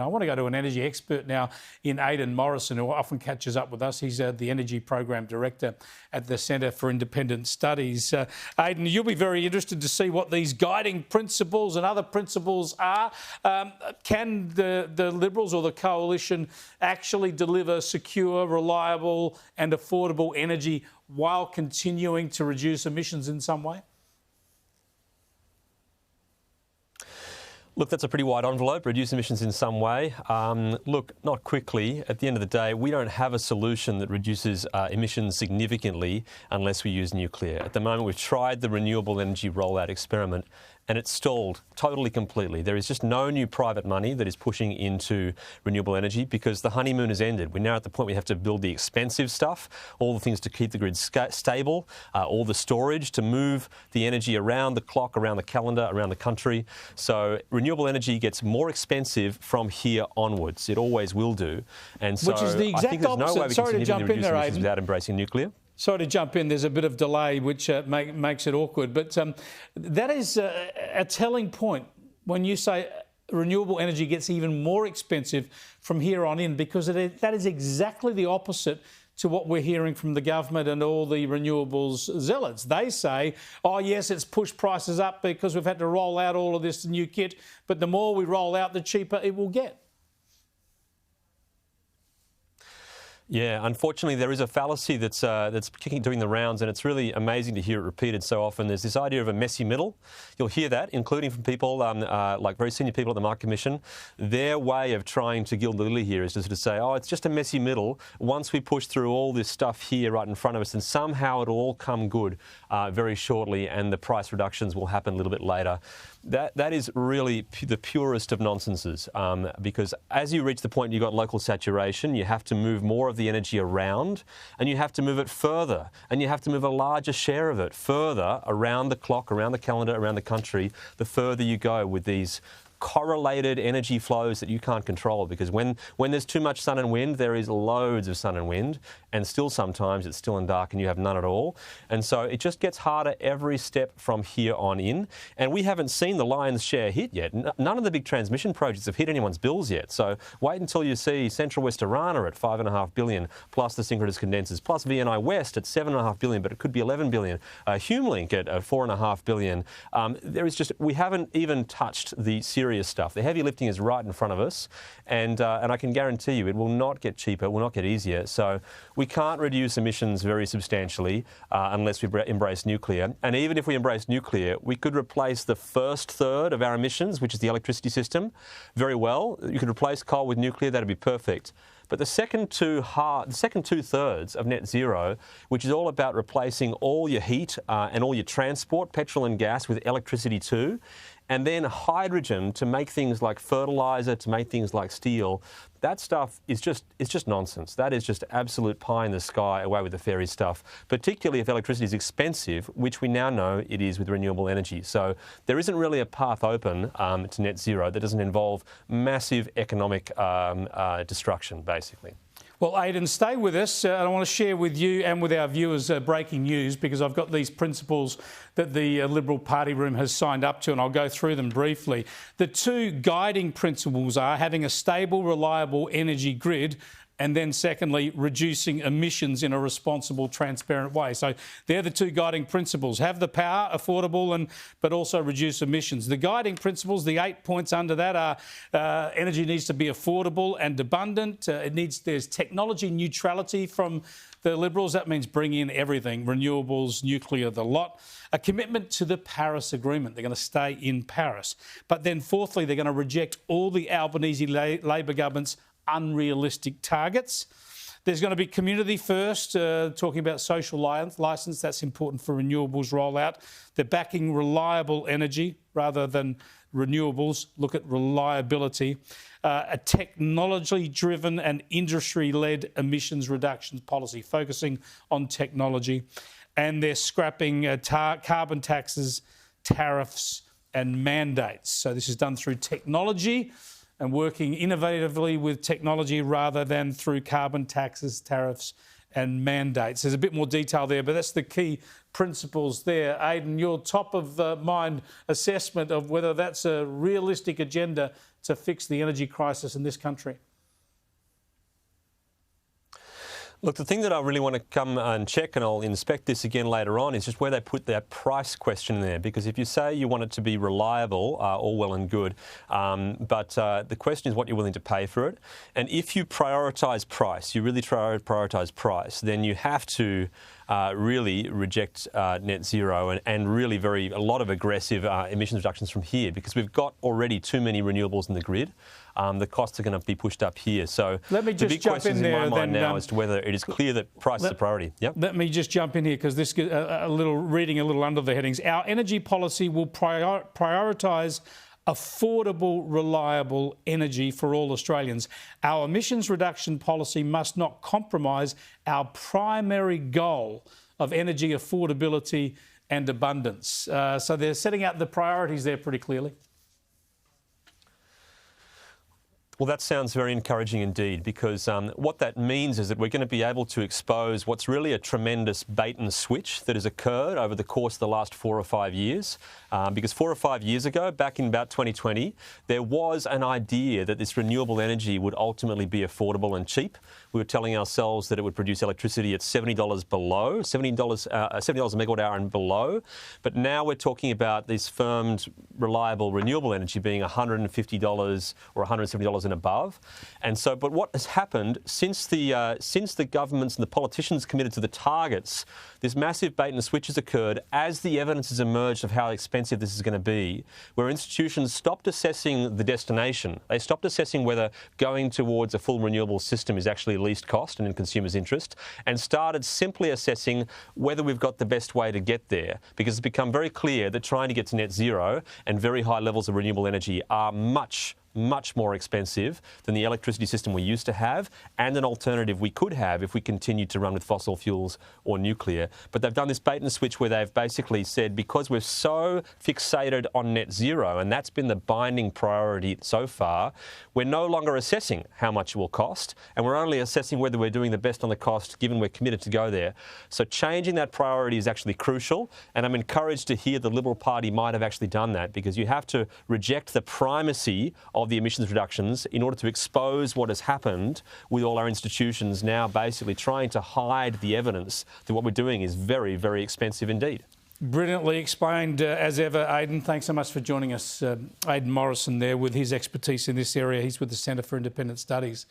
I want to go to an energy expert now in Aidan, Morrison, who often catches up with us. He's the Energy Program Director at the Centre for Independent Studies. Aidan, you'll be very interested to see what these guiding principles and other principles are. Can the Liberals or the Coalition actually deliver secure, reliable and affordable energy while continuing to reduce emissions in some way? Look, that's a pretty wide envelope, reduce emissions in some way. Look, not quickly. At the end of the day, we don't have a solution that reduces emissions significantly unless we use nuclear. At the moment, we've tried the renewable energy rollout experiment and it's stalled totally, completely. There is just no new private money that is pushing into renewable energy because the honeymoon has ended. We're now at the point we have to build the expensive stuff, all the things to keep the grid stable, all the storage to move the energy around the clock, around the calendar, around the country. So renewable energy gets more expensive from here onwards. It always will do. And so which is the exact I think there's no way we can continue to reduce emissions without embracing nuclear. Sorry to jump in, there's a bit of delay which makes it awkward, but that is a telling point when you say renewable energy gets even more expensive from here on in, because that is exactly the opposite to what we're hearing from the government and all the renewables zealots. They say, oh yes, it's pushed prices up because we've had to roll out all of this new kit, but the more we roll out, the cheaper it will get. Yeah, unfortunately, there is a fallacy that's doing the rounds, and it's really amazing to hear it repeated so often. There's this idea of a messy middle. You'll hear that, including from people like very senior people at the Market Commission. Their way of trying to gild the lily here is just to say, oh, it's just a messy middle. Once we push through all this stuff here right in front of us, then somehow it'll all come good very shortly, and the price reductions will happen a little bit later. That is really the purest of nonsenses, because as you reach the point you've got local saturation, you have to move more of the energy around, and you have to move it further, and you have to move a larger share of it further around the clock, around the calendar, around the country, the further you go with these correlated energy flows that you can't control, because when there's too much sun and wind, there is loads of sun and wind, and still sometimes it's still and dark and you have none at all. And so it just gets harder every step from here on in. And we haven't seen the lion's share hit yet. None of the big transmission projects have hit anyone's bills yet. So wait until you see Central West Arana at $5.5 billion, plus the synchronous condensers, plus VNI West at $7.5 billion, but it could be $11 billion. HumeLink at $4.5 billion. We haven't even touched the serious stuff. The heavy lifting is right in front of us, and I can guarantee you it will not get cheaper, it will not get easier. So we can't reduce emissions very substantially unless we embrace nuclear. And even if we embrace nuclear, we could replace the first third of our emissions, which is the electricity system, very well. You could replace coal with nuclear, that'd be perfect. But the second two-thirds of net zero, which is all about replacing all your heat and all your transport, petrol and gas, with electricity too, and then hydrogen to make things like fertiliser, to make things like steel, that stuff is just nonsense. That is just absolute pie in the sky, away with the fairy stuff, particularly if electricity is expensive, which we now know it is with renewable energy. So there isn't really a path open to net zero that doesn't involve massive economic destruction, basically. Well, Aidan, stay with us. I want to share with you and with our viewers breaking news, because I've got these principles that the Liberal Party Room has signed up to, and I'll go through them briefly. The two guiding principles are having a stable, reliable energy grid, and then secondly, reducing emissions in a responsible, transparent way. So they're the two guiding principles. Have the power, affordable, but also reduce emissions. The guiding principles, the 8 points under that are energy needs to be affordable and abundant. There's technology neutrality from the Liberals. That means bring in everything, renewables, nuclear, the lot. A commitment to the Paris Agreement. They're going to stay in Paris. But then fourthly, they're going to reject all the Albanese Labor government's unrealistic targets. There's going to be community first, talking about social licence. That's important for renewables rollout. They're backing reliable energy rather than renewables. Look at reliability. A technology-driven and industry-led emissions reductions policy, focusing on technology. And they're scrapping carbon taxes, tariffs and mandates. So this is done through technology and working innovatively with technology rather than through carbon taxes, tariffs and mandates. There's a bit more detail there, but that's the key principles there. Aidan, your top of mind assessment of whether that's a realistic agenda to fix the energy crisis in this country? Look, the thing that I really want to come and check, and I'll inspect this again later on, is just where they put that price question in there. Because if you say you want it to be reliable, all well and good, but the question is what you're willing to pay for it. And if you prioritise price, you really prioritise price, then you have to really reject net zero and really a lot of aggressive emissions reductions from here, because we've got already too many renewables in the grid. The costs are going to be pushed up here. So let me just the big jump question in there in my mind then, now as to whether it is clear that price is a priority. Yep. Let me just jump in here, because this reading a little under the headings. Our energy policy will prioritise affordable, reliable energy for all Australians. Our emissions reduction policy must not compromise our primary goal of energy affordability and abundance. So they're setting out the priorities there pretty clearly. Well, that sounds very encouraging indeed, because what that means is that we're going to be able to expose what's really a tremendous bait and switch that has occurred over the course of the last 4 or 5 years. Because 4 or 5 years ago, back in about 2020, there was an idea that this renewable energy would ultimately be affordable and cheap. We were telling ourselves that it would produce electricity at $70 below, $70 a megawatt hour and below. But now we're talking about this firmed, reliable renewable energy being $150 or $170 and above. And so, but what has happened since the governments and the politicians committed to the targets, this massive bait and switch has occurred as the evidence has emerged of how expensive this is going to be, where institutions stopped assessing the destination. They stopped assessing whether going towards a full renewable system is actually least cost and in consumers' interest, and started simply assessing whether we've got the best way to get there. Because it's become very clear that trying to get to net zero and very high levels of renewable energy are much more expensive than the electricity system we used to have, and an alternative we could have if we continued to run with fossil fuels or nuclear. But they've done this bait and switch where they've basically said, because we're so fixated on net zero, and that's been the binding priority so far, we're no longer assessing how much it will cost, and we're only assessing whether we're doing the best on the cost, given we're committed to go there. So changing that priority is actually crucial, and I'm encouraged to hear the Liberal Party might have actually done that, because you have to reject the primacy of the emissions reductions in order to expose what has happened with all our institutions now basically trying to hide the evidence that what we're doing is very, very expensive indeed. Brilliantly explained as ever, Aidan. Thanks so much for joining us. Aidan Morrison there with his expertise in this area. He's with the Centre for Independent Studies.